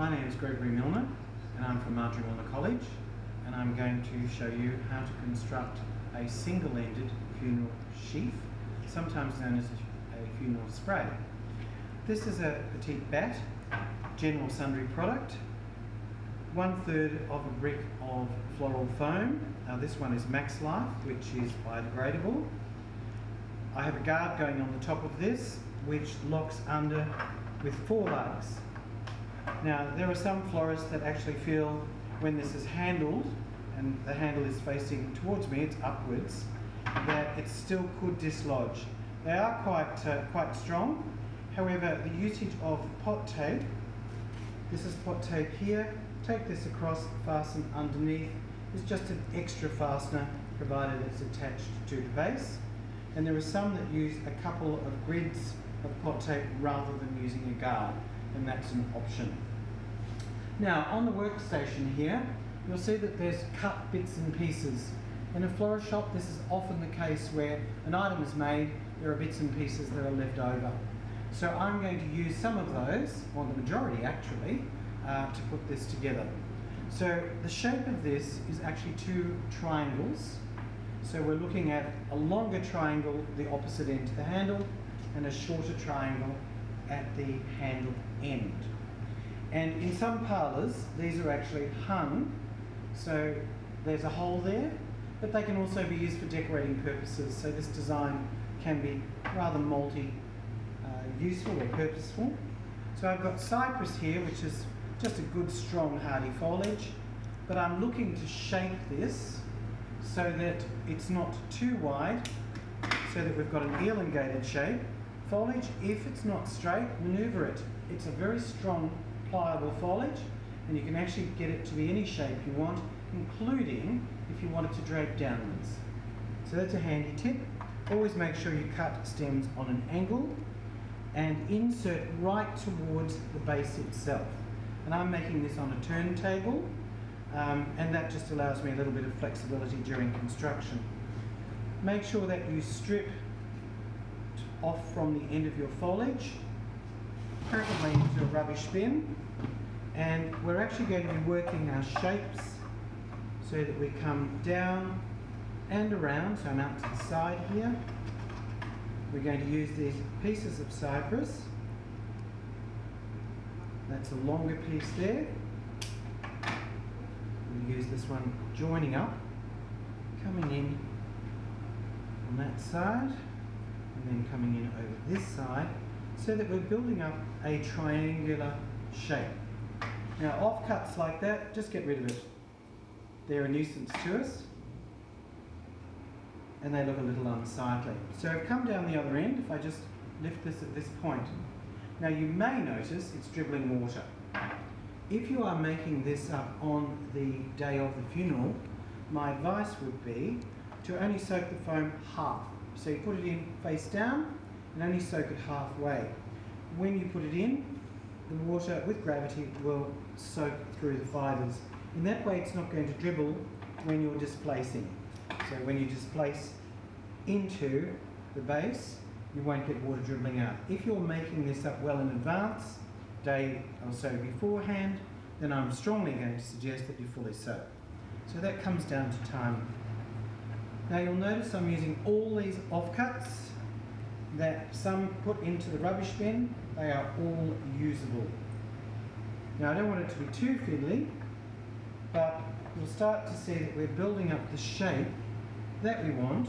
My name is Gregory Milner and I'm from Marjorie Milner College, and I'm going to show you how to construct a single-ended funeral sheaf, sometimes known as a funeral spray. This is a petite bat, general sundry product, 1/3 of a brick of floral foam. Now this one is Max Life, which is biodegradable. I have a guard going on the top of this, which locks under with 4 lugs. Now there are some florists that actually feel when this is handled, and the handle is facing towards me, it's upwards, that it still could dislodge. They are quite strong. However, the usage of pot tape, this is pot tape here, take this across, fasten underneath, is just an extra fastener provided it's attached to the base. And there are some that use a couple of grids of pot tape rather than using a guard, and that's an option. Now on the workstation here, you'll see that there's cut bits and pieces. In a florist shop, this is often the case where an item is made, there are bits and pieces that are left over. So I'm going to use some of those, or the majority actually, to put this together. So the shape of this is actually 2 triangles. So we're looking at a longer triangle, the opposite end to the handle, and a shorter triangle at the handle end. And in some parlours, these are actually hung, so there's a hole there, but they can also be used for decorating purposes. So this design can be rather useful or purposeful. So I've got cypress here, which is just a good strong hardy foliage, but I'm looking to shape this so that it's not too wide, so that we've got an elongated shape. Foliage, if it's not straight, manoeuvre it. It's a very strong, pliable foliage, and you can actually get it to be any shape you want, including if you want it to drape downwards. So that's a handy tip. Always make sure you cut stems on an angle and insert right towards the base itself. And I'm making this on a turntable, and that just allows me a little bit of flexibility during construction. Make sure that you strip off from the end of your foliage, preferably into a rubbish bin, and we're actually going to be working our shapes so that we come down and around. So I'm out to the side here. We're going to use these pieces of cypress. That's a longer piece there. We'll use this one joining up, coming in on that side, and then coming in over this side, so that we're building up a triangular shape. Now offcuts like that, just get rid of it. They're a nuisance to us, and they look a little unsightly. So come down the other end, if I just lift this at this point. Now you may notice it's dribbling water. If you are making this up on the day of the funeral, my advice would be to only soak the foam half. So you put it in face down and only soak it halfway. When you put it in, the water with gravity will soak through the fibres. In that way it's not going to dribble when you're displacing. So when you displace into the base, you won't get water dribbling out. If you're making this up well in advance, day or so beforehand, then I'm strongly going to suggest that you fully soak. So that comes down to timing. Now you'll notice I'm using all these offcuts that some put into the rubbish bin. They are all usable. Now I don't want it to be too fiddly, but you'll start to see that we're building up the shape that we want.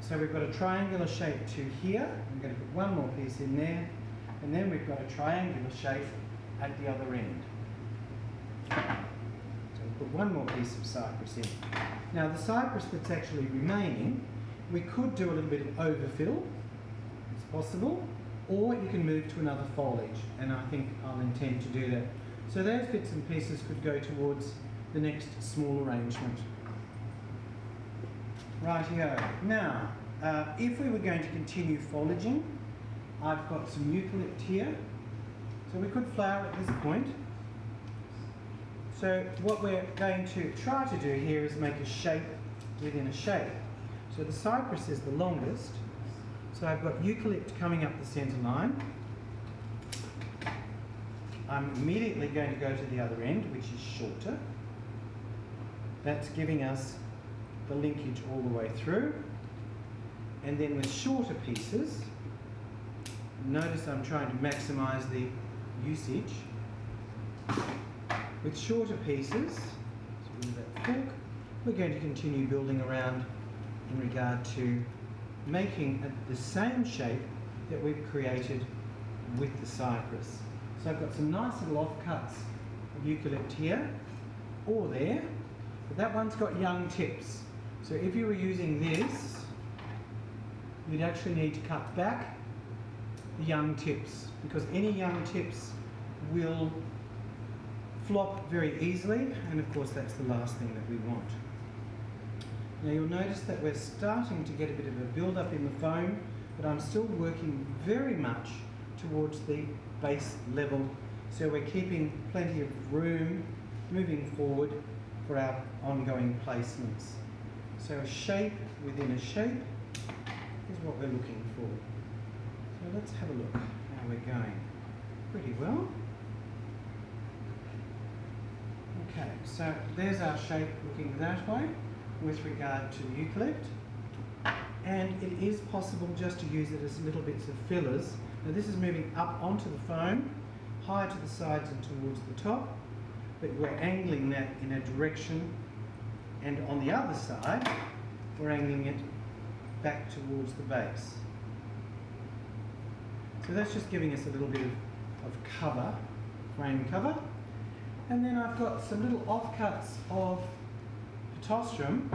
So we've got a triangular shape to here. I'm going to put one more piece in there, and then we've got a triangular shape at the other end. So we'll put one more piece of cypress in. Now the cypress that's actually remaining, we could do a little bit of overfill, it's possible, or you can move to another foliage, and I think I'll intend to do that. So those bits and pieces could go towards the next small arrangement. Rightio. Now, if we were going to continue foliaging, I've got some eucalypt here. So we could flower at this point. So what we're going to try to do here is make a shape within a shape. So the cypress is the longest. So I've got eucalypt coming up the centre line. I'm immediately going to go to the other end, which is shorter. That's giving us the linkage all the way through. And then with shorter pieces, notice I'm trying to maximize the usage. With shorter pieces, we're going to continue building around in regard to making the same shape that we've created with the cypress. So I've got some nice little offcuts of eucalypt here or there, but that one's got young tips. So if you were using this, you'd actually need to cut back the young tips, because any young tips will flop very easily, and of course that's the last thing that we want. Now you'll notice that we're starting to get a bit of a build-up in the foam, but I'm still working very much towards the base level, so we're keeping plenty of room moving forward for our ongoing placements. So a shape within a shape is what we're looking for. So let's have a look how we're going. Pretty well. Okay, so there's our shape looking that way with regard to eucalypt. And it is possible just to use it as little bits of fillers. Now this is moving up onto the foam, higher to the sides and towards the top, but we're angling that in a direction, and on the other side, we're angling it back towards the base. So that's just giving us a little bit of cover, frame cover. And then I've got some little offcuts of pittosporum,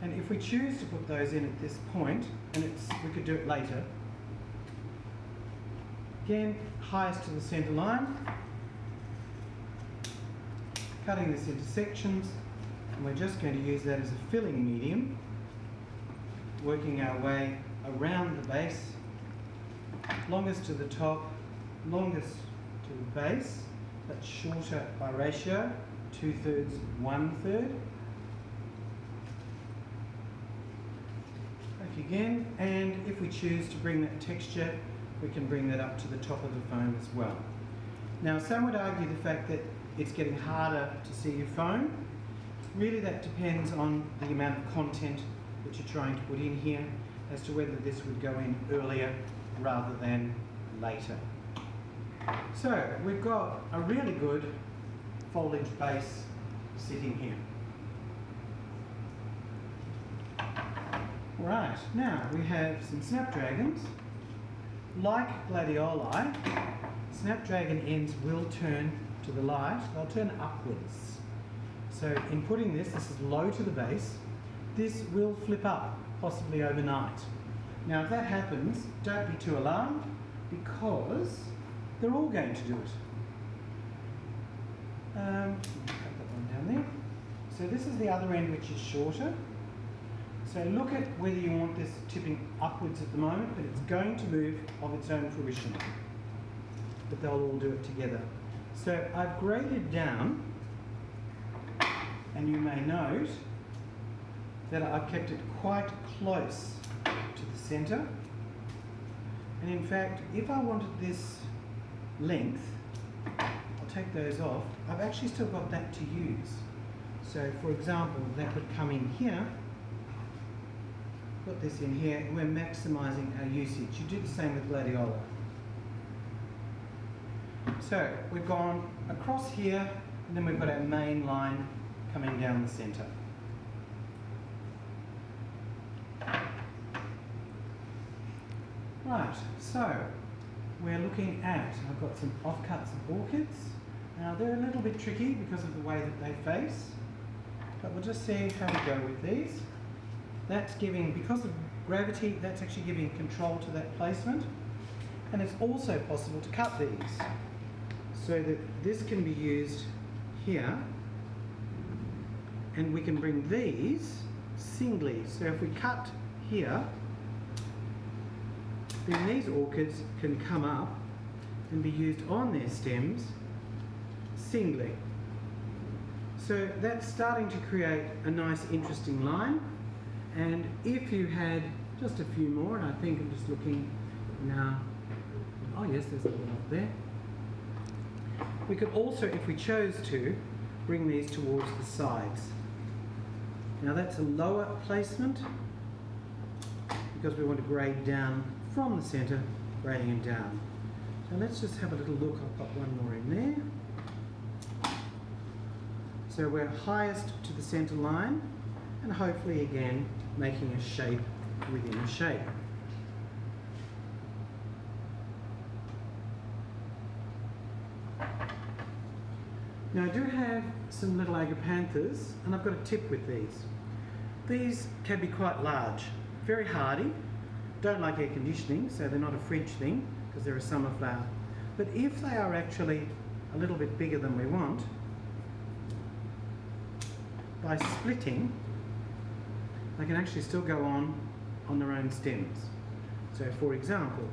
and if we choose to put those in at this point, and we could do it later, again, highest to the centre line, cutting this into sections, and we're just going to use that as a filling medium, working our way around the base, longest to the top, longest to the base. That's shorter by ratio, 2/3, 1/3. Back again, and if we choose to bring that texture, we can bring that up to the top of the foam as well. Now, some would argue the fact that it's getting harder to see your foam. Really, that depends on the amount of content that you're trying to put in here, as to whether this would go in earlier rather than later. So we've got a really good foliage base sitting here. Right, now we have some snapdragons. Like gladioli, snapdragon ends will turn to the light, they'll turn upwards. So in putting this is low to the base, this will flip up, possibly overnight. Now if that happens, don't be too alarmed, because they're all going to do it. Put that one down there. So this is the other end, which is shorter. So look at whether you want this tipping upwards at the moment, but it's going to move of its own fruition. But they'll all do it together. So I've graded down, and you may note that I've kept it quite close to the centre. And in fact, if I wanted this length, I'll take those off. I've actually still got that to use. So for example, that could come in here, put this in here, and we're maximising our usage. You do the same with gladiola. So we've gone across here, and then we've got our main line coming down the centre. Right, so we're looking at, I've got some offcuts of orchids. Now they're a little bit tricky because of the way that they face, but we'll just see how we go with these. That's giving, because of gravity, that's actually giving control to that placement. And it's also possible to cut these so that this can be used here, and we can bring these singly. So if we cut here, then these orchids can come up and be used on their stems singly. So that's starting to create a nice interesting line. And if you had just a few more, and I think I'm just looking now, oh yes, there's a little up there. We could also, if we chose to, bring these towards the sides. Now that's a lower placement because we want to grade down from the centre, grading it down. So let's just have a little look. I've got one more in there. So we're highest to the centre line, and hopefully again making a shape within a shape. Now I do have some little agapanthus, and I've got a tip with these. These can be quite large, very hardy, don't like air conditioning, so they're not a fridge thing because they're a summer flower. But if they are actually a little bit bigger than we want, by splitting, they can actually still go on their own stems. So for example,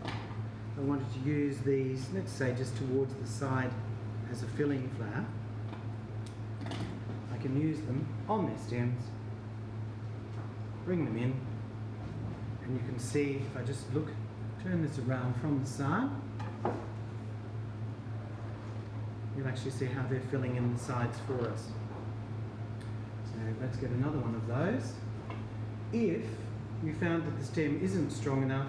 I wanted to use these, let's say just towards the side as a filling flower, I can use them on their stems, bring them in, and you can see if I just look, turn this around from the side, you'll actually see how they're filling in the sides for us. So let's get another one of those. If you found that the stem isn't strong enough,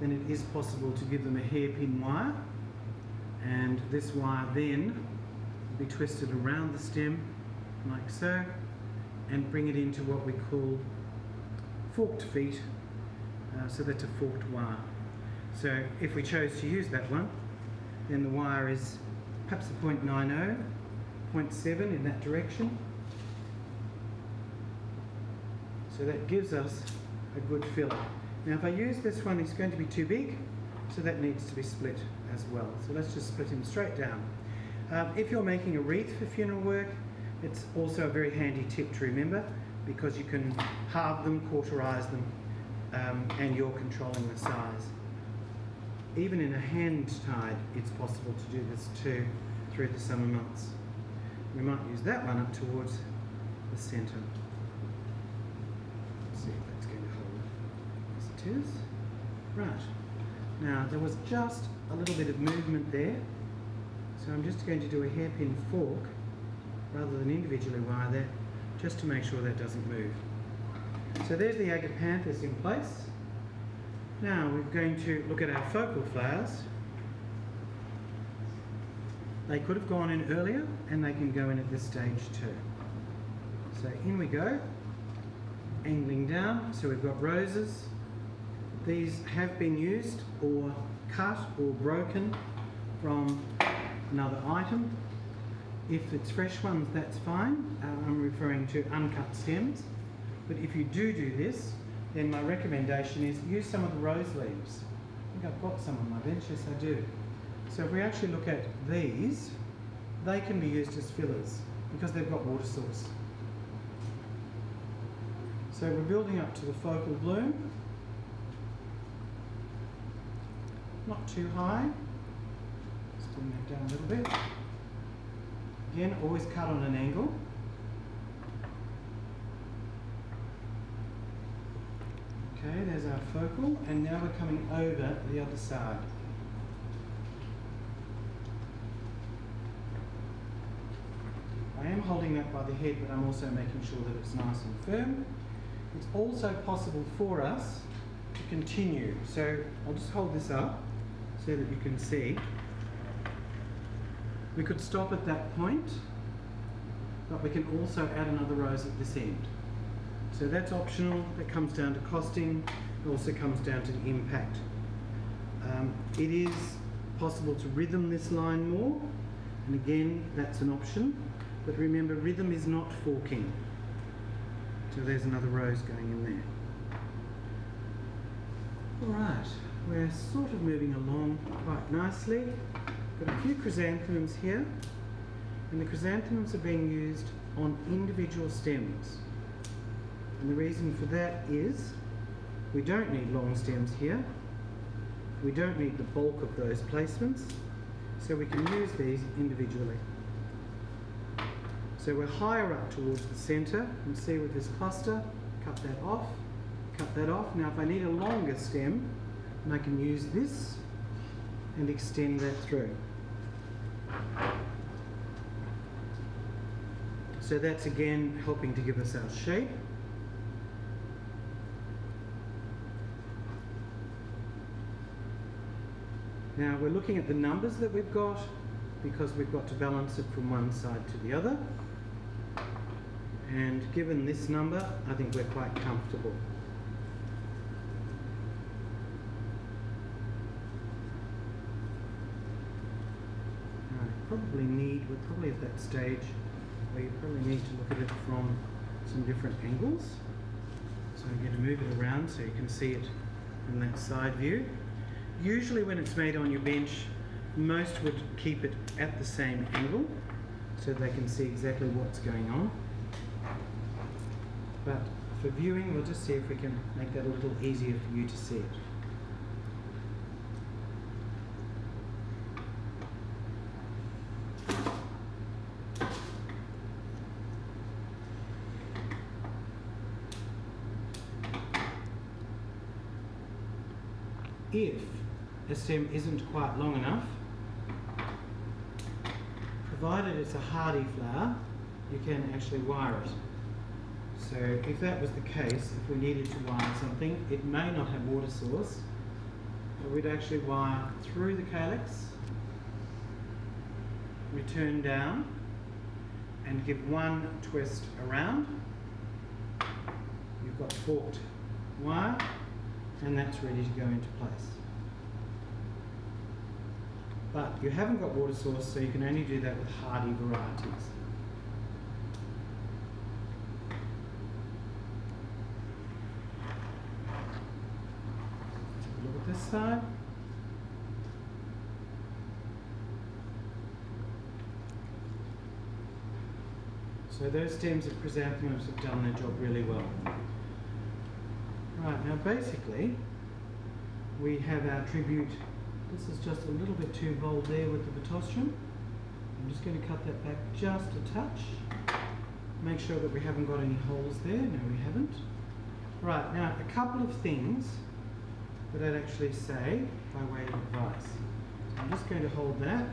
then it is possible to give them a hairpin wire, and this wire then will be twisted around the stem like so, and bring it into what we call forked feet, so that's a forked wire. So if we chose to use that one, then the wire is perhaps a 0.90, 0.7 in that direction. So that gives us a good filler. Now if I use this one, it's going to be too big, so that needs to be split as well. So let's just split him straight down. If you're making a wreath for funeral work, it's also a very handy tip to remember, because you can halve them, cauterize them, and you're controlling the size. Even in a hand tied, it's possible to do this too through the summer months. We might use that one up towards the centre. Let's see if that's going to hold as it is. Right. Now there was just a little bit of movement there, so I'm just going to do a hairpin fork rather than individually wire that, just to make sure that doesn't move. So there's the agapanthus in place. Now we're going to look at our focal flowers. They could have gone in earlier, and they can go in at this stage too. So in we go, angling down. So we've got roses. These have been used or cut or broken from another item. If it's fresh ones, that's fine. I'm referring to uncut stems. But if you do this, then my recommendation is use some of the rose leaves. I think I've got some on my bench, yes I do. So if we actually look at these, they can be used as fillers because they've got water source. So we're building up to the focal bloom. Not too high. Just bring that down a little bit. Again, always cut on an angle. Okay, there's our focal, and now we're coming over the other side. I am holding that by the head, but I'm also making sure that it's nice and firm. It's also possible for us to continue. So I'll just hold this up so that you can see. We could stop at that point, but we can also add another rose at this end. So that's optional. That comes down to costing. It also comes down to the impact. It is possible to rhythm this line more, and again, that's an option. But remember, rhythm is not forking. So there's another rose going in there. Alright, we're sort of moving along quite nicely. Got a few chrysanthemums here, and the chrysanthemums are being used on individual stems. And the reason for that is we don't need long stems here. We don't need the bulk of those placements, so we can use these individually. So we're higher up towards the centre. You can see with this cluster, cut that off, cut that off. Now if I need a longer stem, then I can use this and extend that through. So that's again helping to give us our shape. Now we're looking at the numbers that we've got because we've got to balance it from one side to the other. And given this number, I think we're quite comfortable. We're probably at that stage where you probably need to look at it from some different angles. So I'm going to move it around so you can see it from that side view. Usually when it's made on your bench, most would keep it at the same angle so they can see exactly what's going on. But for viewing, we'll just see if we can make that a little easier for you to see it. If a stem isn't quite long enough, provided it's a hardy flower, you can actually wire it. So if that was the case, if we needed to wire something, it may not have water source, but we'd actually wire through the calyx, return down, and give one twist around. You've got forked wire, and that's ready to go into place. But you haven't got water source, so you can only do that with hardy varieties. Let's look at this side. So those stems of chrysanthemums have done their job really well. Right, now basically we have our tribute. This is just a little bit too bold there with the botostrum. I'm just going to cut that back just a touch. Make sure that we haven't got any holes there. No, we haven't. Right, now a couple of things that I'd actually say by way of advice. So I'm just going to hold that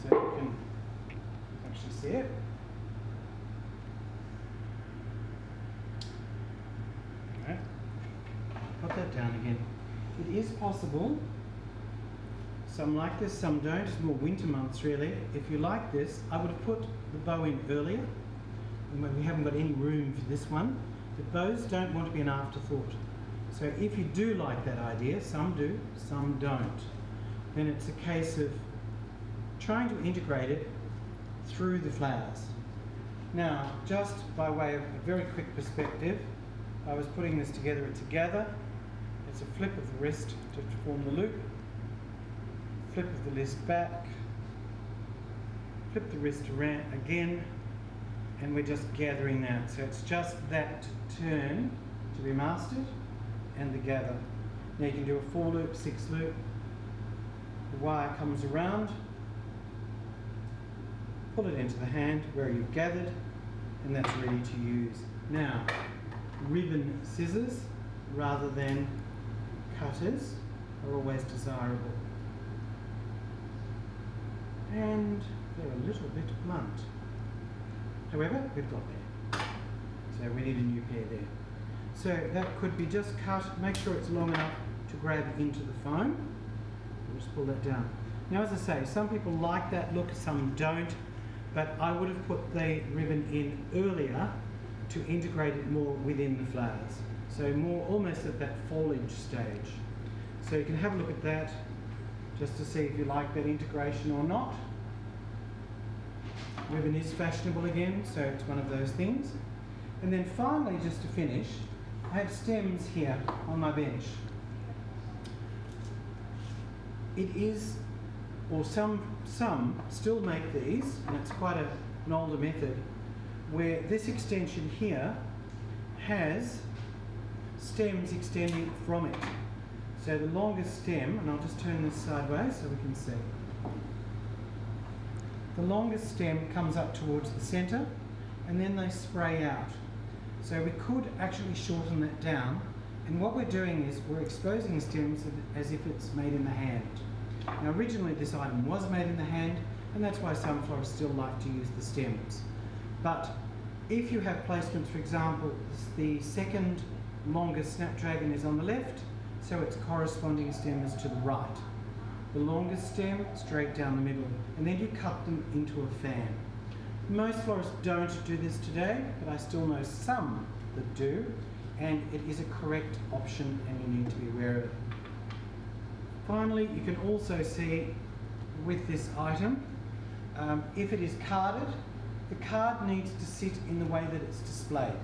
so you can actually see it. Okay. Put that down again. It is possible, some like this, some don't, it's more winter months really. If you like this, I would have put the bow in earlier, and we haven't got any room for this one. The bows don't want to be an afterthought. So if you do like that idea, some do, some don't, then it's a case of trying to integrate it through the flowers. Now, just by way of a very quick perspective, I was putting this together, it's a gather. It's a flip of the wrist to form the loop, flip of the wrist back, flip the wrist around again, and we're just gathering that. So it's just that turn to be mastered and the gather. Now you can do a 4 loop, 6 loop, the wire comes around, pull it into the hand where you've gathered, and that's ready to use. Now, ribbon scissors rather than cutters are always desirable, and they're a little bit blunt. However, we've got there, so we need a new pair there. So that could be just cut, make sure it's long enough to grab into the foam. We'll just pull that down. Now as I say, some people like that look, some don't, but I would have put the ribbon in earlier to integrate it more within the flowers. So more almost at that foliage stage. So you can have a look at that just to see if you like that integration or not. Ribbon is fashionable again, so it's one of those things. And then finally, just to finish, I have stems here on my bench. It is, or some still make these, and it's quite an older method, where this extension here has stems extending from it. So the longest stem, and I'll just turn this sideways so we can see. The longest stem comes up towards the centre, and then they spray out. So we could actually shorten that down, and what we're doing is we're exposing the stems as if it's made in the hand. Now originally this item was made in the hand, and that's why some florists still like to use the stems. But if you have placements, for example, the second longest snapdragon is on the left, so its corresponding stem is to the right. The longest stem straight down the middle, and then you cut them into a fan. Most florists don't do this today, but I still know some that do, and it is a correct option and you need to be aware of it. Finally, you can also see with this item, if it is carded, the card needs to sit in the way that it's displayed,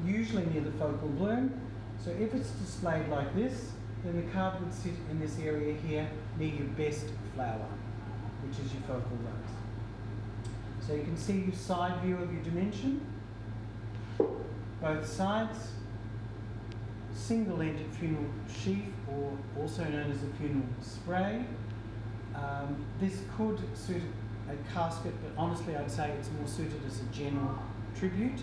usually near the focal bloom. So if it's displayed like this, then the card would sit in this area here near your best flower, which is your focal rose. So you can see your side view of your dimension, both sides, single-ended funeral sheath, or also known as a funeral spray. This could suit a casket, but honestly I'd say it's more suited as a general tribute,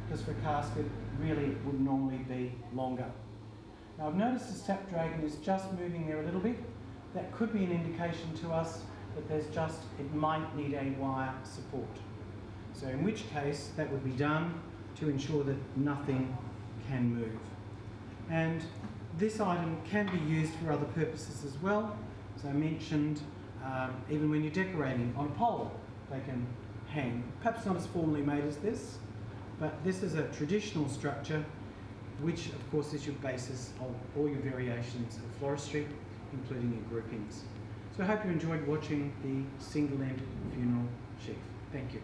because for a casket really it would normally be longer. Now I've noticed the snapdragon is just moving there a little bit. That could be an indication to us that it might need a wire support. So in which case that would be done to ensure that nothing can move. And this item can be used for other purposes as well. As I mentioned, even when you're decorating on a pole, they can hang. Perhaps not as formally made as this, but this is a traditional structure, which of course is your basis of all your variations of floristry, including your groupings. So I hope you enjoyed watching the single-end funeral sheath. Thank you.